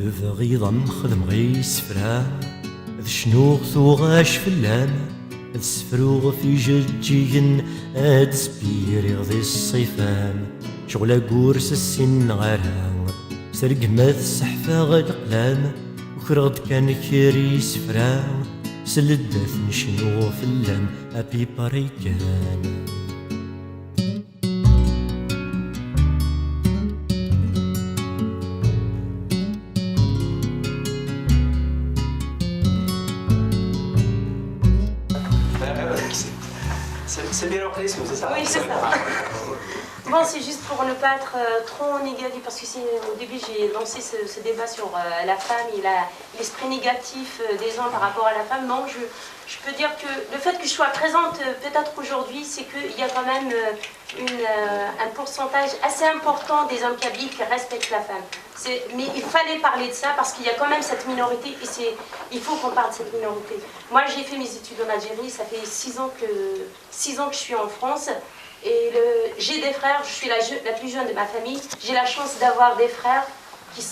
بغيض خدم غي سفرا ذ شنو ثوغاش فلام ذ سفروغ في ججيجن اد سبيري غذي الصيفام شغل قورس السن غارها سرق ماذ السحفة غد قلام وكرغد كان كيري سفرا سلدت نشنو فلام ابي باريكان C'est bien l'organisme, c'est ça? Oui, c'est ça. Bon, c'est juste pour ne pas être trop négatif, parce que au début j'ai lancé ce débat sur la femme et l'esprit négatif des hommes par rapport à la femme. Non, je peux dire que le fait que je sois présente peut-être aujourd'hui, c'est qu'il y a quand même un pourcentage assez important des hommes kabyles qui respectent la femme. Mais il fallait parler de ça parce qu'il y a quand même cette minorité et il faut qu'on parle de cette minorité. Moi j'ai fait mes études en Algérie, ça fait 6 ans que je suis en France. Et j'ai des frères, je suis la plus jeune de ma famille. J'ai la chance d'avoir des frères qui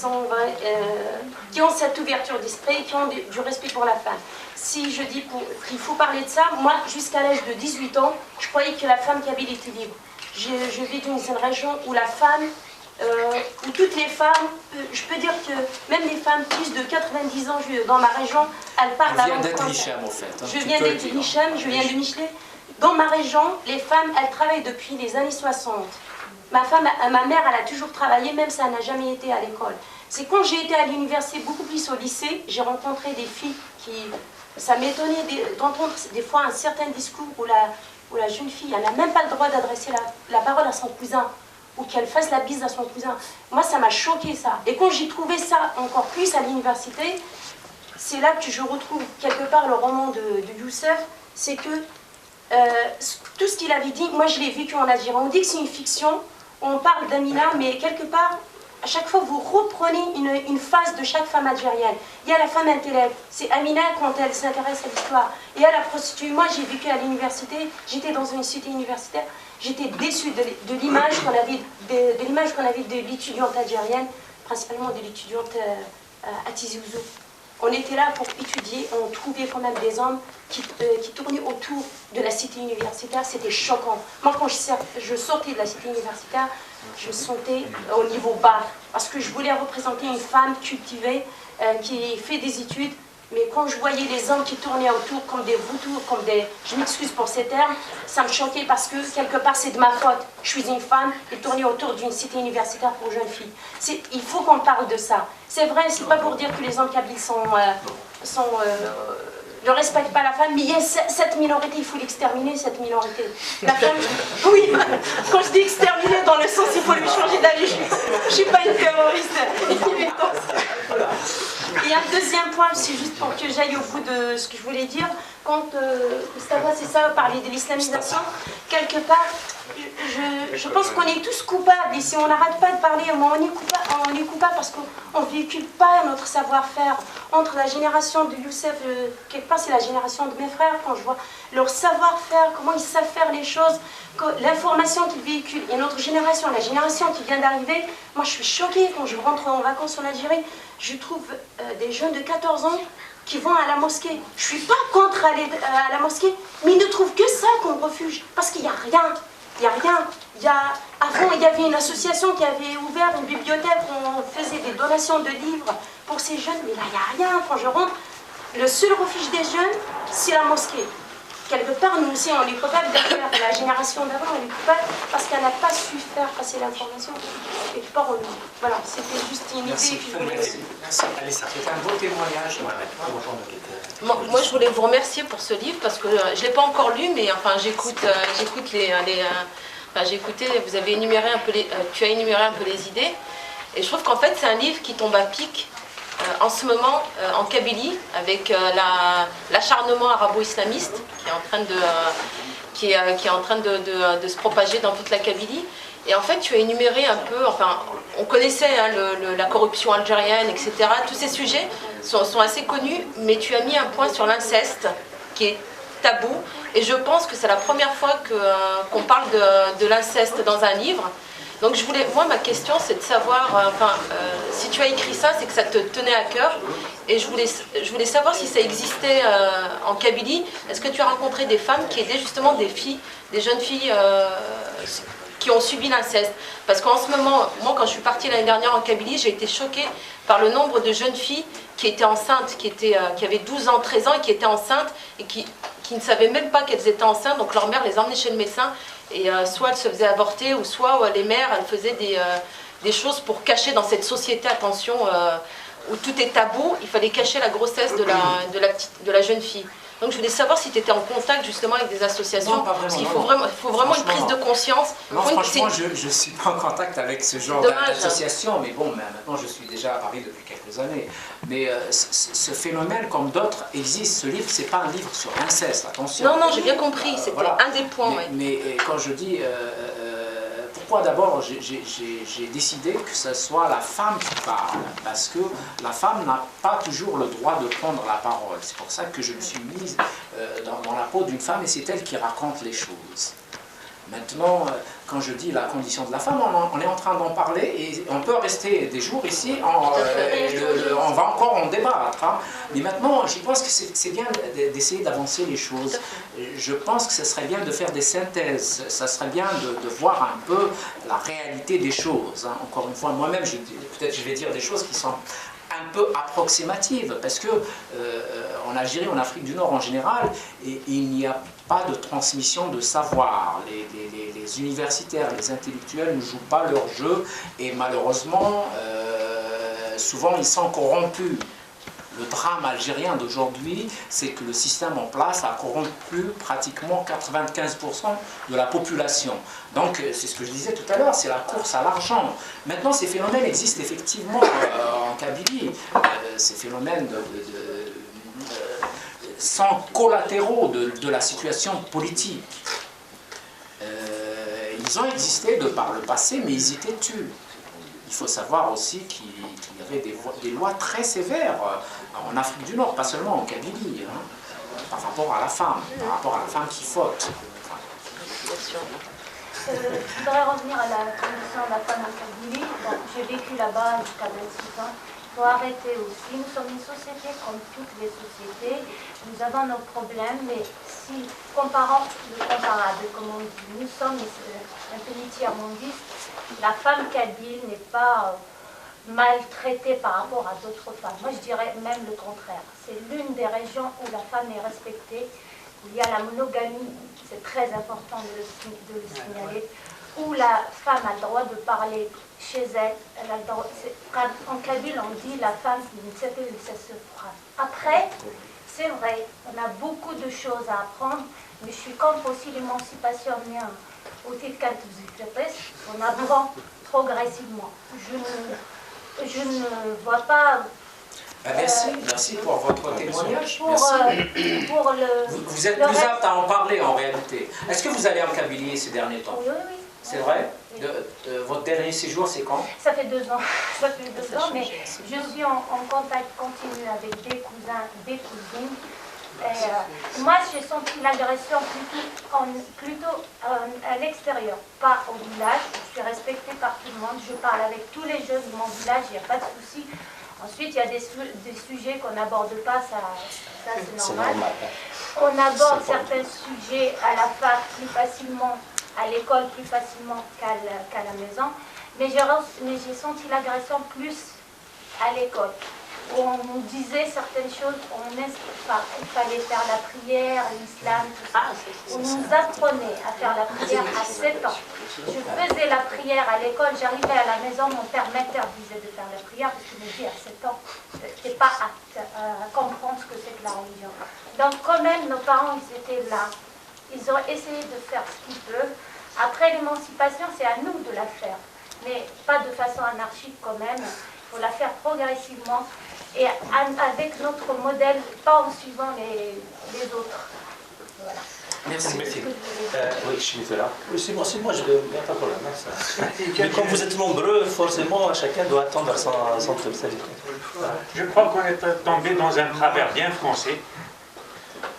ont cette ouverture d'esprit, qui ont du respect pour la femme. Si je dis qu'il faut parler de ça, moi, jusqu'à l'âge de 18 ans, je croyais que la femme kabyle était libre. Je vis dans une région où la femme, où toutes les femmes, je peux dire que même les femmes plus de 90 ans dans ma région, elles parlent la langue française. En fait, hein. Je viens d'être Hicham, je viens de Michelet. Dans ma région, les femmes, elles travaillent depuis les années 60. Ma mère, elle a toujours travaillé, même si elle n'a jamais été à l'école. C'est quand j'ai été à l'université, beaucoup plus au lycée, j'ai rencontré des filles qui... Ça m'étonnait d'entendre des fois un certain discours où la jeune fille, elle n'a même pas le droit d'adresser la parole à son cousin, ou qu'elle fasse la bise à son cousin. Moi, ça m'a choqué, ça. Et quand j'ai trouvé ça encore plus à l'université, c'est là que je retrouve quelque part le roman de Youssef, c'est que tout ce qu'il avait dit, moi je l'ai vécu en Algérie. On dit que c'est une fiction, on parle d'Amina, mais quelque part, à chaque fois vous reprenez une phase de chaque femme algérienne. Il y a la femme intellect, c'est Amina quand elle s'intéresse à l'histoire. Il y a la prostituée. Moi j'ai vécu à l'université, j'étais dans une cité universitaire, j'étais déçue de l'image qu'on avait de l'étudiante algérienne, principalement de l'étudiante à Tizi Ouzou. On était là pour étudier, on trouvait quand même des hommes qui tournaient autour de la cité universitaire, c'était choquant. Moi, quand je sortais de la cité universitaire, je me sentais au niveau bas, parce que je voulais représenter une femme cultivée, qui fait des études, mais quand je voyais les hommes qui tournaient autour comme des vautours, je m'excuse pour ces termes, ça me choquait parce que quelque part c'est de ma faute. Je suis une femme et tournais autour d'une cité universitaire pour jeunes filles. Il faut qu'on parle de ça. C'est vrai, c'est pas pour dire que les hommes kabyles ne respectent pas la femme, mais il y a cette minorité, il faut l'exterminer, cette minorité. La femme, oui, quand je dis exterminer, dans le sens il faut lui changer d'avis, je ne suis pas une terroriste. Et un deuxième point, c'est juste pour que j'aille au bout de ce que je voulais dire, quand c'est ça, parler de l'islamisation, quelque part, je pense qu'on est tous coupables, et si on n'arrête pas de parler, on est coupable parce qu'on ne véhicule pas notre savoir-faire. Entre la génération de Youssef, quelque part c'est la génération de mes frères, quand je vois leur savoir-faire, comment ils savent faire les choses, l'information qu'ils véhiculent, et notre génération, la génération qui vient d'arriver, moi je suis choquée quand je rentre en vacances en Algérie, je trouve des jeunes de 14 ans qui vont à la mosquée. Je ne suis pas contre aller à la mosquée, mais ils ne trouvent que ça comme refuge, parce qu'il n'y a rien. Il n'y a rien. Avant, il y avait une association qui avait ouvert une bibliothèque où on faisait des donations de livres pour ces jeunes, mais là, il n'y a rien. Quand je rentre, le seul refuge des jeunes, c'est la mosquée. Quelque part, nous aussi, on est coupable derrière la génération d'avant, on est coupable parce qu'elle n'a pas su faire passer l'information. Et quelque part, voilà, c'était juste une idée que je voulais... Merci. Alessa, c'était un beau témoignage. Moi, je voulais vous remercier pour ce livre parce que je ne l'ai pas encore lu, mais enfin, j'écoute j'ai écouté, vous avez énuméré un peu tu as énuméré un peu les idées, et je trouve qu'en fait, c'est un livre qui tombe à pic en ce moment en Kabylie, avec l'acharnement arabo-islamiste qui est en train de se propager dans toute la Kabylie. Et en fait, tu as énuméré un peu, enfin, on connaissait hein, la corruption algérienne, etc. Tous ces sujets sont assez connus, mais tu as mis un point sur l'inceste, qui est tabou. Et je pense que c'est la première fois qu'on parle de l'inceste dans un livre. Donc moi ma question c'est de savoir, si tu as écrit ça, c'est que ça te tenait à cœur. Et je voulais savoir si ça existait en Kabylie. Est-ce que tu as rencontré des femmes qui aidaient justement des jeunes filles qui ont subi l'inceste? Parce qu'en ce moment, moi quand je suis partie l'année dernière en Kabylie, j'ai été choquée par le nombre de jeunes filles qui étaient enceintes, qui avaient 12 ans, 13 ans et qui étaient enceintes et qui ne savaient même pas qu'elles étaient enceintes. Donc leur mère les emmenait chez le médecin et soit elles se faisaient avorter ou soit les mères elles faisaient des choses pour cacher dans cette société, attention, où tout est tabou, il fallait cacher la grossesse de la jeune fille. Donc je voulais savoir si tu étais en contact justement avec des associations, Non, pas vraiment, parce qu'il faut vraiment une prise de conscience. Non, franchement, je ne suis pas en contact avec ce genre d'association, mais bon, maintenant je suis déjà à Paris depuis quelques années. Mais ce phénomène, comme d'autres, existe. Ce livre, c'est pas un livre sur l'inceste, attention. Non, j'ai bien compris, c'était voilà. Un des points. Mais quand je dis... pourquoi d'abord j'ai décidé que ce soit la femme qui parle? Parce que la femme n'a pas toujours le droit de prendre la parole. C'est pour ça que je me suis mise dans la peau d'une femme et c'est elle qui raconte les choses. Maintenant, quand je dis la condition de la femme, on est en train d'en parler et on peut rester des jours ici, on va encore en débattre. Hein. Mais maintenant, je pense que c'est bien d'essayer d'avancer les choses. Je pense que ce serait bien de faire des synthèses, ça serait bien de voir un peu la réalité des choses. Hein. Encore une fois, moi-même, peut-être je vais dire des choses qui sont un peu approximatives, parce que en Algérie, en Afrique du Nord en général, il n'y a pas de transmission de savoir. Les universitaires, les intellectuels ne jouent pas leur jeu et malheureusement, souvent ils sont corrompus. Le drame algérien d'aujourd'hui, c'est que le système en place a corrompu pratiquement 95% de la population. Donc, c'est ce que je disais tout à l'heure, c'est la course à l'argent. Maintenant, ces phénomènes existent effectivement en Kabylie. Ces phénomènes sans collatéraux de la situation politique. Ils ont existé de par le passé, mais ils étaient tus. Il faut savoir aussi qu'il y avait des lois très sévères en Afrique du Nord, pas seulement en Kabylie, hein, par rapport à la femme qui faute. Je voudrais revenir à la condition de la femme en Kabylie. Bon, j'ai vécu là-bas jusqu'à 26 ans. Il faut arrêter aussi. Nous sommes une société comme toutes les sociétés. Nous avons nos problèmes, mais si comparant le comparable, comme on dit, nous sommes un pays tiers-mondiste, la femme kabyle n'est pas maltraitée par rapport à d'autres femmes. Moi, je dirais même le contraire. C'est l'une des régions où la femme est respectée. Il y a la monogamie, c'est très important de le signaler, où la femme a le droit de parler chez elle. Elle a le droit, en Kabyle, on dit la femme, c'est ce phrase. Après, c'est vrai, on a beaucoup de choses à apprendre, mais je suis contre aussi l'émancipation au titre on apprend progressivement. Je ne vois pas... merci pour votre témoignage. Vous êtes plus apte à en parler en réalité. Est-ce que vous allez en Kabylie ces derniers temps? Oui. C'est vrai? Votre dernier séjour, c'est quand? Ça fait 2 ans. Ça fait 2 ans, mais je suis en contact continu avec des cousins, des cousines. Moi, j'ai senti l'agression plutôt à l'extérieur, pas au village. Je suis respectée par tout le monde. Je parle avec tous les jeunes de mon village, il n'y a pas de souci. Ensuite, il y a des sujets qu'on n'aborde pas, ça c'est normal. On aborde certains sujets à la fac plus facilement, à l'école plus facilement qu'à la maison. Mais j'ai senti l'agression plus à l'école. On nous disait certaines choses, il fallait faire la prière, l'islam, tout ça. On nous apprenait à faire la prière à 7 ans. Je faisais la prière à l'école, j'arrivais à la maison, mon père m'interdisait de faire la prière parce qu'il me dit à 7 ans, tu n'es pas apte à comprendre ce que c'est que la religion. Donc quand même, nos parents, ils étaient là. Ils ont essayé de faire ce qu'ils peuvent. Après l'émancipation, c'est à nous de la faire. Mais pas de façon anarchique quand même. Il faut la faire progressivement et avec notre modèle, pas en suivant les autres. Voilà. Merci. Oui, je suis là. Oui, c'est moi, je il n'y a pas de problème. Mais comme vous êtes nombreux, forcément, chacun doit attendre son truc. Je crois qu'on est tombé dans un travers bien français,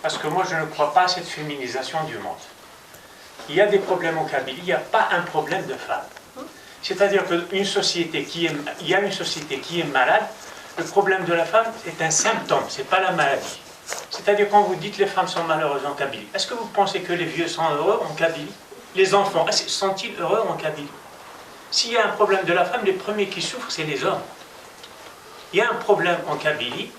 parce que moi, je ne crois pas à cette féminisation du monde. Il y a des problèmes au Kabylie, il n'y a pas un problème de femmes. C'est-à-dire qu'une société il y a une société qui est malade, le problème de la femme est un symptôme, ce n'est pas la maladie. C'est-à-dire quand vous dites les femmes sont malheureuses en Kabylie, est-ce que vous pensez que les vieux sont heureux en Kabylie? Les enfants, sont-ils heureux en Kabylie? S'il y a un problème de la femme, les premiers qui souffrent, c'est les hommes. Il y a un problème en Kabylie,